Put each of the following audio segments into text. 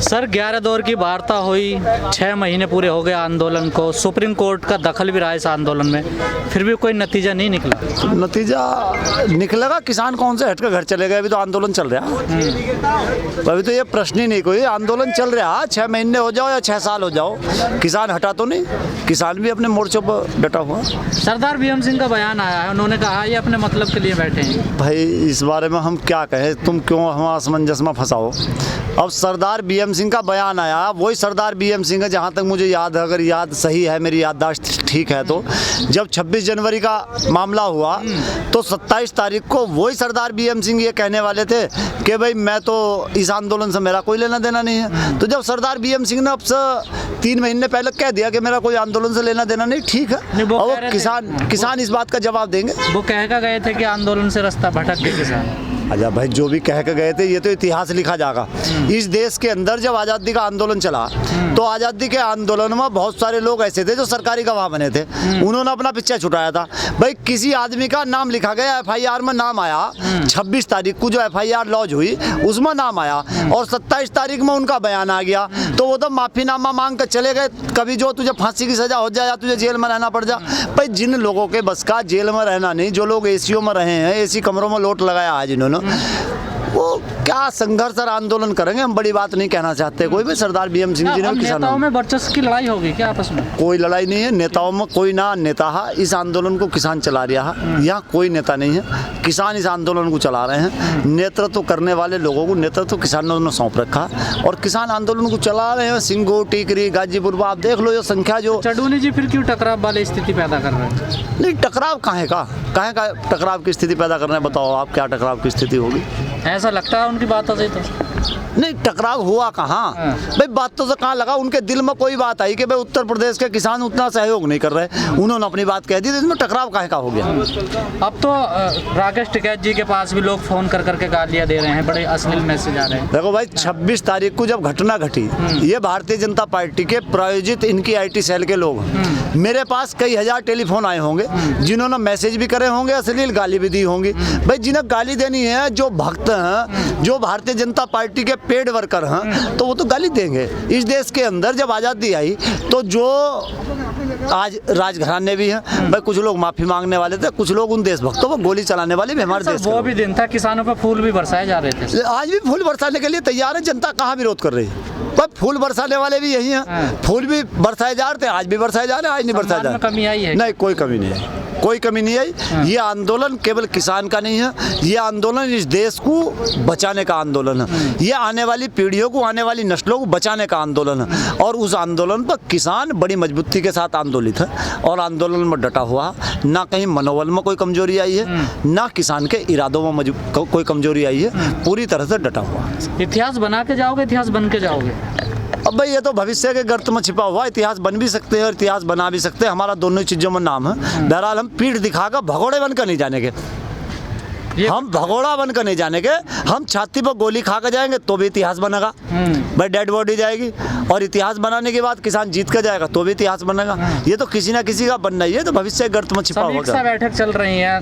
Sir 11 दौर की वार्ता हुई, 6 महीने पूरे हो गए आंदोलन को, सुप्रीम कोर्ट का दखल भी रहा इस आंदोलन में, फिर भी कोई नतीजा नहीं निकला। नतीजा निकलेगा, किसान कौन से हट कर घर चले गए? अभी तो आंदोलन चल रहा है, अभी तो ये प्रश्न ही नहीं, कोई आंदोलन चल रहा है। 6 महीने हो जाओ या 6 साल हो जाओ, किसान हटा तो नहीं, किसान भी अपने मोर्चों पर डटा हुआ। सरदार भीम सिंह का बयान आया है, उन्होंने कहा ये अपने मतलब के लिए बैठे हैं। भाई इस बारे में हम क्या कहें, तुम क्यों हम असमंजस में फंसाओ। अब सरदार भीम सिंह का बयान आया, वही सरदार भीम सिंह है, जहाँ तक मुझे याद है, अगर याद सही है, मेरी याददाश्त ठीक है, तो जब 26 जनवरी का मामला हुआ तो 27 तारीख को वही सरदार भीम सिंह ये कहने वाले थे कि भाई मैं तो इस आंदोलन से मेरा कोई लेना देना नहीं है। तो जब सरदार भीम सिंह ने अब से 3 महीने पहले कह दिया कि मेरा कोई आंदोलन से लेना देना नहीं, ठीक है, और किसान इस बात का जवाब देंगे। वो कह कर गए थे कि आंदोलन से रास्ता भटक गए किसान। अच्छा भाई, जो भी कह के गए थे, ये तो इतिहास लिखा जाएगा। इस देश के अंदर जब आज़ादी का आंदोलन चला तो आज़ादी के आंदोलन में बहुत सारे लोग ऐसे थे जो सरकारी गवाह बने थे, उन्होंने अपना पिक्चर छुटाया था। भाई किसी आदमी का नाम लिखा गया, FIR में नाम आया, 26 तारीख को जो FIR लॉन्च हुई उसमें नाम आया, और 27 तारीख में उनका बयान आ गया, तो वो तो माफ़ीनामा मांग कर चले गए। कभी जो तुझे फांसी की सज़ा हो जाए या तुझे जेल में रहना पड़ जाए। भाई जिन लोगों के बस का जेल में रहना नहीं, जो लोग एसीओ में रहे हैं, एसी कमरों में लोट लगाया है जिन्होंने, वो क्या संघर्ष और आंदोलन करेंगे, हम बड़ी बात नहीं कहना चाहते कोई भी। सरदार भीम सिंह जी ने नेताओं में वर्चस्व की लड़ाई होगी क्या आपस में? कोई लड़ाई नहीं है, नेताओं में कोई ना नेता है, इस आंदोलन को किसान चला रहा है, यहाँ कोई नेता नहीं है, किसान इस आंदोलन को चला रहे हैं। नेतृत्व करने वाले लोगों को नेतृत्व किसानों ने सौंप रखा और किसान आंदोलन को चला रहे हैं। सिंगो, टीकरी, गाजीपुर, आप देख लो ये संख्या जो। चडूनी जी फिर क्यों टकराव वाली स्थिति पैदा कर रहे हैं? नहीं, टकराव कहाँ का टकराव की स्थिति पैदा कर रहे हैं, बताओ आप, क्या टकराव की स्थिति होगी? ऐसा लगता है उनकी बातों से तो। नहीं, टकराव हुआ कहाँ भाई, बातों से कहाँ लगा। उनके दिल में कोई बात आई कि भाई उत्तर प्रदेश के किसान उतना सहयोग नहीं कर रहे, उन्होंने अपनी बात कह दी, तो इसमें टकराव काहे का हो गया? अब तो राकेश टिकैत जी के पास भी लोग फोन कर करके गालियां दे रहे हैं, बड़े अश्लील मैसेज आ रहे हैं। देखो भाई, 26 तारीख को जब घटना घटी, ये भारतीय जनता पार्टी के प्रायोजित इनकी IT सेल के लोग, मेरे पास कई हजार टेलीफोन आए होंगे, जिन्होंने मैसेज भी करे होंगे, अश्लील गाली भी दी होंगी। भाई जिन्हें गाली देनी है, जो भक्त हैं, जो भारतीय जनता पार्टी के पेड वर्कर हैं, तो वो तो गाली देंगे। इस देश के अंदर जब आज़ादी आई तो जो आज राजघराने भी हैं, भाई कुछ लोग माफी मांगने वाले थे, कुछ लोग उन देशभक्तों पर गोली चलाने वाले भी हमारे देश। वो भी दिन था किसानों पर फूल भी बरसाए जा रहे थे, आज भी फूल बरसाने के लिए तैयार है। जनता कहाँ विरोध कर रही है? भाई फूल बरसाने वाले भी यही हैं, फूल भी बरसाए जा रहे थे, आज भी बरसाए जा रहे हैं, आज नहीं बरसाए जा रहे। कमी आई है? नहीं, कोई कमी नहीं है, कोई कमी नहीं आई। ये आंदोलन केवल किसान का नहीं है, ये आंदोलन इस देश को बचाने का आंदोलन है, ये आने वाली पीढ़ियों को, आने वाली नस्लों को बचाने का आंदोलन है। और उस आंदोलन पर किसान बड़ी मजबूती के साथ आंदोलित है और आंदोलन में डटा हुआ, ना कहीं मनोबल में कोई कमजोरी आई है, ना किसान के इरादों में कोई कमजोरी आई है, पूरी तरह से डटा हुआ। इतिहास बना के जाओगे, इतिहास बन के जाओगे? अब भाई ये तो भविष्य के गर्त में छिपा हुआ, इतिहास बन भी सकते हैं और इतिहास बना भी सकते हैं, हमारा दोनों चीज़ों में नाम है। बहरहाल हम पीठ दिखाकर भगोड़े बनकर नहीं जाने के, हम भगोड़ा बनकर नहीं जाने के, हम छाती पर गोली खा कर जाएंगे तो भी इतिहास बनेगा। भाई डेड बॉडी जाएगी, और इतिहास बनाने के बाद किसान जीत कर जाएगा तो भी इतिहास बनेगा। ये तो किसी ना किसी का बनना ही है, तो भविष्य के गर्त में छिपा हुआ। समीक्षा बैठक चल रही है,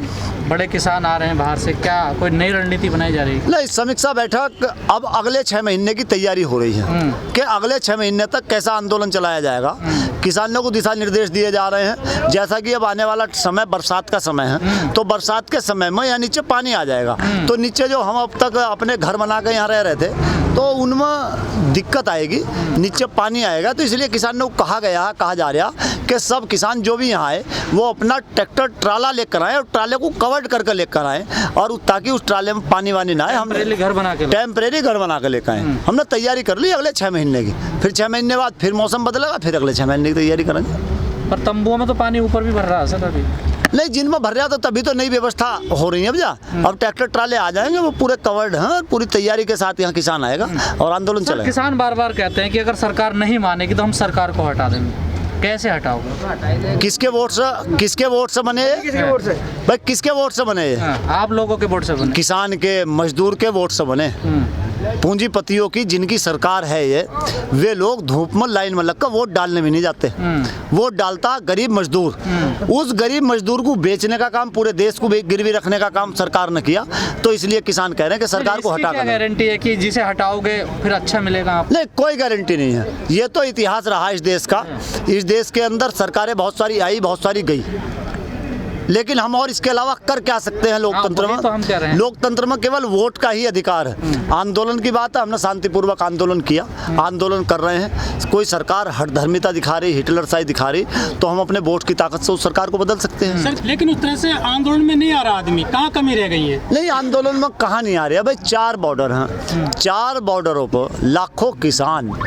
बड़े किसान आ रहे हैं बाहर से, क्या कोई नई रणनीति बनाई जा रही है? नहीं, समीक्षा बैठक अब अगले 6 महीने की तैयारी हो रही है कि अगले 6 महीने तक कैसा आंदोलन चलाया जाएगा। किसानों को दिशा निर्देश दिए जा रहे हैं, जैसा कि अब आने वाला समय बरसात का समय है, तो बरसात के समय में यहाँ नीचे पानी आ जाएगा, तो नीचे जो हम अब तक अपने घर बना के यहाँ रह रहे थे, तो उनमें दिक्कत आएगी, नीचे पानी आएगा। तो इसलिए किसानों को कहा जा रहा कि सब किसान जो भी यहाँ आए वो अपना ट्रैक्टर ट्राला लेकर आए और ट्राले को कवर्ड करके लेकर आए, और ताकि उस ट्राले में पानी वानी ना आए। हम टेम्परेरी घर बना के लेकर आए, हमने तैयारी कर ली अगले 6 महीने की। फिर 6 महीने बाद फिर मौसम बदलेगा, फिर अगले 6 महीने की तैयारी करेंगे। पर तंबुओं में तो पानी ऊपर भी भर रहा है सर अभी? नहीं, जिनमें भर रहा तो तभी तो नई व्यवस्था हो रही है भैया। अब ट्रैक्टर ट्राले आ जाएंगे, वो पूरे कवर्ड हैं, पूरी तैयारी के साथ यहाँ किसान आएगा और आंदोलन चलेगा। किसान बार बार कहते हैं कि अगर सरकार नहीं मानेगी तो हम सरकार को हटा देंगे, कैसे हटाओगे? किसके वोट से बने? भाई किसके वोट से बने? आप लोगों के वोट से बने? किसान के, मजदूर के वोट से बने। पूंजीपतियों की जिनकी सरकार है ये, वे लोग धूप में लाइन में लगकर वोट डालने भी नहीं जाते। वोट डालता गरीब मजदूर। उस गरीब मजदूर को बेचने का काम, पूरे देश को गिरवी रखने का काम सरकार ने किया। तो इसलिए किसान कह रहे हैं कि सरकार को हटा क्या कर। गारंटी है कि जिसे हटाओगे फिर अच्छा मिलेगा आप? नहीं, कोई गारंटी नहीं है। ये तो इतिहास रहा इस देश का। इस देश के अंदर सरकारें बहुत सारी आई, बहुत सारी गई, लेकिन हम और इसके अलावा कर क्या सकते हैं लोकतंत्र वही तो हम कह रहे हैं। में? लोकतंत्र में केवल वोट का ही अधिकार है। आंदोलन की बात है, हमने शांतिपूर्वक आंदोलन किया, आंदोलन कर रहे हैं। कोई सरकार हठधर्मिता दिखा रही, हिटलरशाही दिखा रही, तो हम अपने वोट की ताकत से उस सरकार को बदल सकते हैं। सर, लेकिन उस तरह से आंदोलन में नहीं आ रहा आदमी, कहाँ कमी रह गई है? नहीं, आंदोलन में कहाँ नहीं आ रही है भाई। 4 बॉर्डर हैं, 4 बॉर्डरों पर लाखों किसान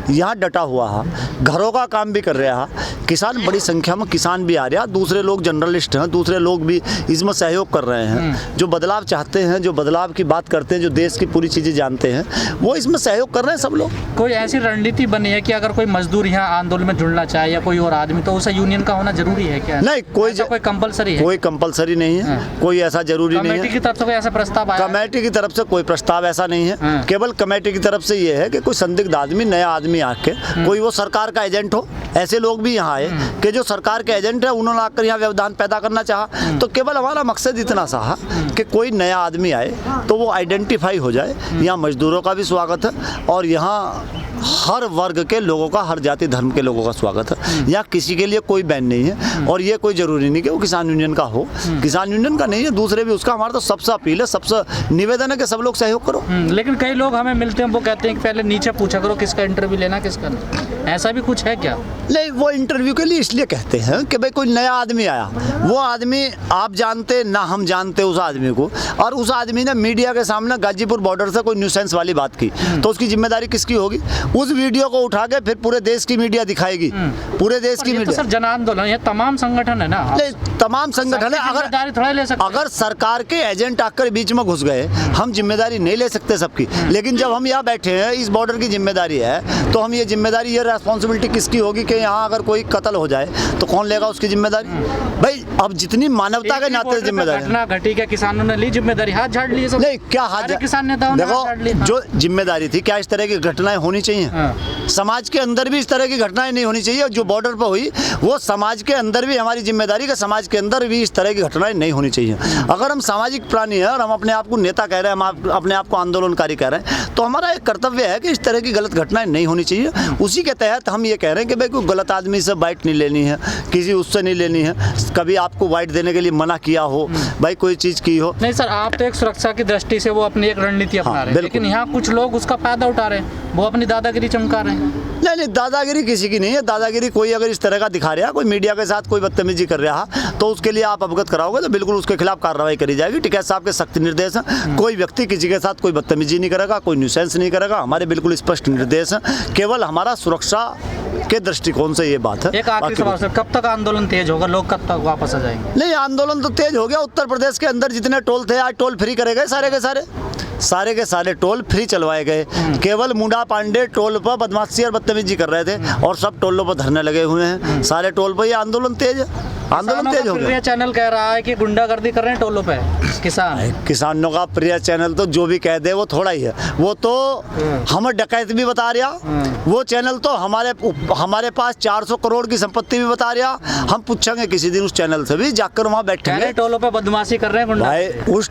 यहाँ डटा हुआ है, घरों का काम भी कर रहा है। किसान, बड़ी संख्या में किसान भी आ रहा है, दूसरे लोग जर्नलिस्ट हैं, दूसरे लोग भी इसमें सहयोग कर रहे हैं। जो बदलाव चाहते हैं, जो बदलाव की बात करते हैं, जो देश की पूरी चीज़ें जानते हैं, वो इसमें सहयोग कर रहे हैं सब लोग। कोई ऐसी रणनीति बनी है कि अगर कोई मजदूर यहाँ आंदोलन में जुड़ना चाहे या कोई और आदमी, तो उसे यूनियन का होना जरूरी है क्या? नहीं, कोई कंपलसरी है? कोई कंपलसरी नहीं है, कोई ऐसा जरूरी नहीं कमेटी है। की तरफ से कोई ऐसा प्रस्ताव आया? कमेटी की तरफ से कोई प्रस्ताव ऐसा नहीं है। केवल कमेटी की तरफ से ये है कि कोई संदिग्ध आदमी, नया आदमी आके, कोई वो सरकार का एजेंट हो। ऐसे लोग भी यहाँ आए कि जो सरकार के एजेंट है, उन्होंने आकर यहाँ व्यवधान पैदा करना चाहा। तो केवल हमारा मकसद इतना सा है कि कोई नया आदमी आए तो वो आइडेंटिफाई हो जाए। यहाँ मजदूरों का भी स्वागत है और यहाँ हर वर्ग के लोगों का, हर जाति धर्म के लोगों का स्वागत है। यहाँ किसी के लिए कोई बैन नहीं है और ये कोई ज़रूरी नहीं कि वो किसान यूनियन का हो। किसान यूनियन का नहीं है, दूसरे भी उसका। हमारा तो सबसे अपील है, सबसे निवेदन है कि सब लोग सहयोग करो। लेकिन कई लोग हमें मिलते हैं, वो कहते हैं कि पहले नीचे पूछा करो किसका इंटरव्यू लेना, किसका नहीं। ऐसा भी कुछ है क्या? नहीं, वो इंटरव्यू के लिए इसलिए कहते हैं कि भाई कोई नया आदमी आया, वो आदमी आप जानते ना हम जानते उस आदमी को, और उस आदमी ने मीडिया के सामने गाजीपुर बॉर्डर से कोई न्यूसेंस वाली बात की, तो उसकी जिम्मेदारी किसकी होगी? उस वीडियो को उठा के फिर पूरे देश की मीडिया दिखाएगी, पूरे देश की ये तो मीडिया। सर जन आंदोलन, ये तमाम संगठन है ना। नहीं, तमाम संगठन है। जिम्मेदारी थोड़ा ले सकते हैं। अगर सरकार के एजेंट आकर बीच में घुस गए, हम जिम्मेदारी नहीं ले सकते सबकी। लेकिन जब हम यहाँ बैठे हैं, इस बॉर्डर की जिम्मेदारी है, तो हम ये जिम्मेदारी, ये रेस्पॉन्सिबिलिटी किसकी होगी कि यहाँ अगर कोई कत्ल हो जाए तो कौन लेगा उसकी जिम्मेदारी? भाई, अब जितनी मानवता के नाते जिम्मेदारी, घटना घटी, क्या किसानों ने ली जिम्मेदारी? हाथ झाड़ लिए सब? नहीं, क्या हाथ किसान नेताओं ने हाथ झाड़ लिए? देखो, जो जिम्मेदारी थी, क्या इस तरह की घटनाएं होनी चाहिए? समाज के अंदर भी इस तरह की घटनाएं नहीं होनी चाहिए। जो बॉर्डर पर हुई, वो समाज के अंदर भी हमारी जिम्मेदारी का, समाज के अंदर भी इस तरह की घटनाएं नहीं होनी चाहिए। अगर हम सामाजिक प्राणी हैं और हम अपने आप को नेता कह रहे हैं, हम अपने आप को आंदोलनकारी कह रहे हैं, तो हमारा एक कर्तव्य है कि इस तरह की गलत घटनाएं नहीं होनी चाहिए। उसी के तहत हम ये कह रहे हैं कि भाई कोई गलत आदमी से बाइट नहीं लेनी है, किसी उससे नहीं लेनी है। कभी आपको बाइट देने के लिए मना किया हो, भाई कोई चीज़ की हो। नहीं सर, आप तो एक सुरक्षा की दृष्टि से वो अपनी एक रणनीति अपना रहे हैं, लेकिन यहाँ कुछ लोग उसका फायदा उठा रहे हैं, वो अपनी दादागिरी चमका रहे हैं। नहीं, दादागिरी किसी की नहीं है। दादागिरी कोई अगर इस तरह का दिखा रहा, कोई मीडिया के साथ कोई बदतमीजी कर रहा, तो उसके लिए आप अवगत कराओगे तो बिल्कुल उसके खिलाफ कार्रवाई करी जाएगी। टिकैत साहब के सख्त निर्देश हैं। कोई व्यक्ति किसी के साथ कोई बदतमीजी नहीं करेगा, कोई न्यूसेंस नहीं करेगा। हमारे बिल्कुल स्पष्ट निर्देश हैं। केवल हमारा सुरक्षा के दृष्टिकोण से ये बात है। एक आखिरी सवाल सर, कब तक आंदोलन तेज होगा? लोग कब तक वापस आ जाएंगे? नहीं, आंदोलन तो तेज हो गया। उत्तर प्रदेश के अंदर जितने टोल थे, आज टोल फ्री करे गए, सारे के सारे टोल फ्री चलवाए गए। केवल मुंडा पांडे टोल पर बदमाशी और बदतमीजी कर रहे थे और सब टोलों पर धरने लगे हुए हैं। सारे टोल पर ये आंदोलन तेज है। आंदोलन तेज हो गया। प्रिय चैनल कह रहा है कि गुंडागर्दी कर रहे हैं टोलों पे किसान। किसानों का प्रिय चैनल तो जो भी कह दे वो थोड़ा ही है। वो तो हमें डकैत भी बता रहा, वो चैनल तो हमारे पास 400 करोड़ की संपत्ति भी बता रहा। हम पूछेंगे किसी दिन उस चैनल से भी, जाकर वहाँ बैठेंगे। टोलों पे बदमाशी कर रहे हैं गुंडा। भाई, उस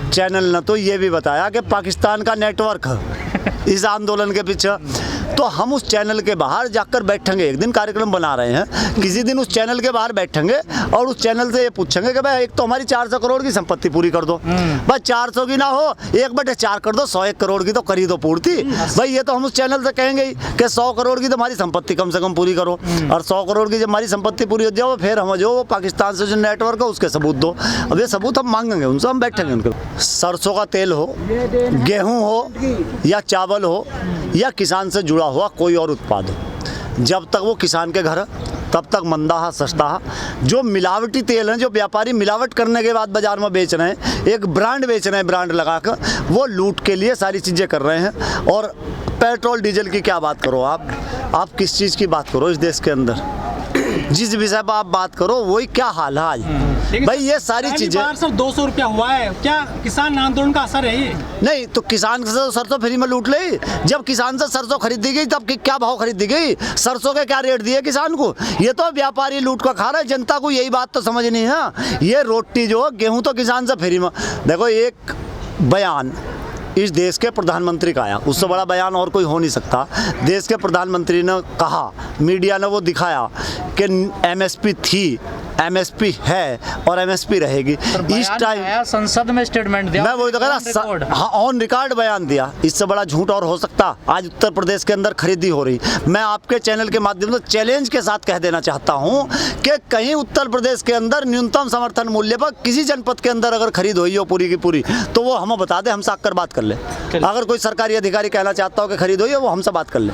चैनल ने तो ये भी बताया कि पाकिस्तान का नेटवर्क है इस आंदोलन के पीछे। तो हम उस चैनल के बाहर जाकर बैठेंगे। एक दिन कार्यक्रम बना रहे हैं, किसी दिन उस चैनल के बाहर बैठेंगे और उस चैनल से ये पूछेंगे कि भाई एक तो हमारी 400 करोड़ की संपत्ति पूरी कर दो। भाई 400 की ना हो, 1/4 कर दो, 101 करोड़ की तो करी दो पूर्ति। भाई ये तो हम उस चैनल से कहेंगे ही कि 100 करोड़ की तो हमारी संपत्ति कम से कम पूरी करो। और 100 करोड़ की जब हमारी संपत्ति पूरी हो जाओ, फिर हम जो पाकिस्तान से जो नेटवर्क है उसके सबूत दो। अब ये सबूत हम मांगेंगे उनसे, हम बैठेंगे उनके। सरसों का तेल हो, गेहूँ हो या चावल हो या किसान से जुड़ा हुआ कोई और उत्पाद हो, जब तक वो किसान के घर है तब तक मंदा है, सस्ता है। जो मिलावटी तेल हैं, जो व्यापारी मिलावट करने के बाद बाजार में बेच रहे हैं, एक ब्रांड बेच रहे हैं, ब्रांड लगाकर, वो लूट के लिए सारी चीज़ें कर रहे हैं। और पेट्रोल डीजल की क्या बात करो आप किस चीज़ की बात करो इस देश के अंदर, जिस विषय पर आप बात करो वही क्या हाल है आज। लेकिन भाई ये सारी पहली चीजें बार सर 200 रुपया हुआ है, क्या किसान आंदोलन का असर है ये? नहीं तो किसान से तो सरसों फ्री में लूट ली। जब किसान से सरसों खरीदी गई तब क्या भाव खरीदी गई, सरसों के क्या रेट दिए किसान को? ये तो व्यापारी लूट का खा रहा है, जनता को यही बात तो समझ नहीं है ना। ये रोटी जो गेहूं तो किसान से फ्री में। देखो एक बयान इस देश के प्रधानमंत्री का आया, उससे बड़ा बयान और कोई हो नहीं सकता। देश के प्रधानमंत्री ने कहा, मीडिया ने वो दिखाया कि एमएसपी थी, एमएसपी है और एमएसपी रहेगी। इस टाइम संसद में स्टेटमेंट दिया, मैं वही तो कह रहा, हाँ ऑन रिकॉर्ड बयान दिया। इससे बड़ा झूठ और हो सकता? आज उत्तर प्रदेश के अंदर खरीदी हो रही। मैं आपके चैनल के माध्यम से चैलेंज के साथ कह देना चाहता हूं कि कहीं उत्तर प्रदेश के अंदर न्यूनतम समर्थन मूल्य पर किसी जनपद के अंदर अगर खरीद हुई हो पूरी की पूरी, तो वो हमें बता दे, हमसे आकर बात कर ले। अगर कोई सरकारी अधिकारी कहना चाहता हो कि खरीद हुई है, वो हमसे बात कर ले।